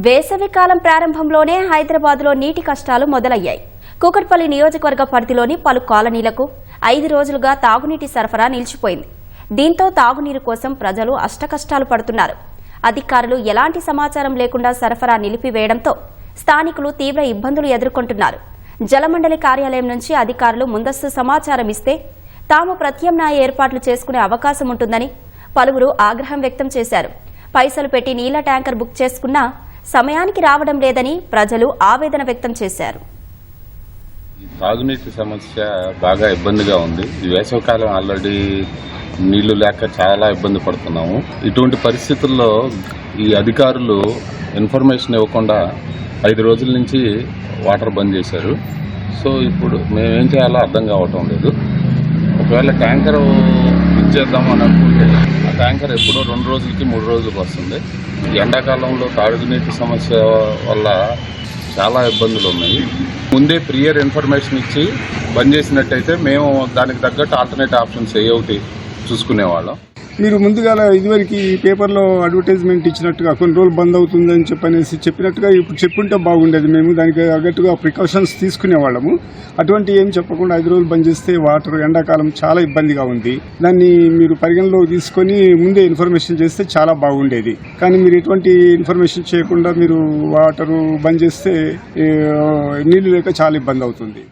వేసవికాలం ప్రారంభంలోనే హైదరాబాద్లో నీటి కష్టాలు మొదలయ్యాయి. కూకట్పల్లి నియోజకవర్గ పరిధిలోని పలు కాలనీలకు 5 రోజులుగా తాగునీటి సరఫరా నిలిచిపోయింది. దీంతో తాగునీరు కోసం ప్రజలు అష్టకష్టాలు పడుతున్నారు. అధికారులు ఎలాంటి సమాచారం లేకుండా సరఫరా నిలిపివేయడంతో స్థానికులు తీవ్ర ఇబ్బందులు ఎదుర్కొంటున్నారు. జలమండలి కార్యాలయం నుంచి అధికారులు ముందస్తు సమాచారం ఇస్తే తాము ప్రత్యామ్నాయ ఏర్పాట్లు చేసుకునే అవకాశం ఉంటుందని పలువురు ఆగ్రహం వ్యక్తం చేశారు. పైసలు పెట్టి నీళ్ల ట్యాంకర్ బుక్ చేసుకున్నా సమయానికి రావడం లేదని ప్రజలు ఆవేదన వ్యక్తం చేశారు. తాగునీటి సమస్య బాగా ఇబ్బందిగా ఉంది. ఈ వేసవికాలం ఆల్రెడీ నీళ్లు లేక చాలా ఇబ్బంది పడుతున్నాము. ఇటువంటి పరిస్థితుల్లో ఈ అధికారులు ఇన్ఫర్మేషన్ ఇవ్వకుండా 5 రోజుల నుంచి వాటర్ బంద్ చేశారు. సో ఇప్పుడు మేమేం చేయాలో అర్థం కావటం లేదు. ఒకవేళ ట్యాంకర్ ఇచ్చేద్దాం అని అనుకుంటే ఆ ట్యాంకర్ ఎప్పుడో 2 రోజులకి 3 రోజులకు వస్తుంది. ఎండాకాలంలో తాగునీటి సమస్య వల్ల చాలా ఇబ్బందులు ఉన్నాయి. ముందే ప్రియర్ ఇన్ఫర్మేషన్ ఇచ్చి బంద్ చేసినట్టయితే మేము దానికి తగ్గట్టు ఆల్టర్నేట్ ఆప్షన్స్ ఏ ఒకటి చూసుకునేవాళ్ళం. మీరు ముందుగా ఇదివరకు పేపర్లో అడ్వర్టైజ్మెంట్ ఇచ్చినట్టుగా కొన్ని రోజులు బంద్ అవుతుందని చెప్పినట్టుగా ఇప్పుడు చెప్పుంటే బాగుండేది. మేము దానికి తగ్గట్టుగా ప్రికాషన్స్ తీసుకునేవాళ్ళము. అటువంటి ఏం చెప్పకుండా 5 రోజులు బంద్ చేస్తే వాటర్ ఎండాకాలం చాలా ఇబ్బందిగా ఉంది. దాన్ని మీరు పరిగణలో తీసుకొని ముందే ఇన్ఫర్మేషన్ చేస్తే చాలా బాగుండేది. కానీ మీరు ఎటువంటి ఇన్ఫర్మేషన్ చేయకుండా మీరు వాటర్ బంద్ చేస్తే నీళ్లు లేక చాలా ఇబ్బంది అవుతుంది.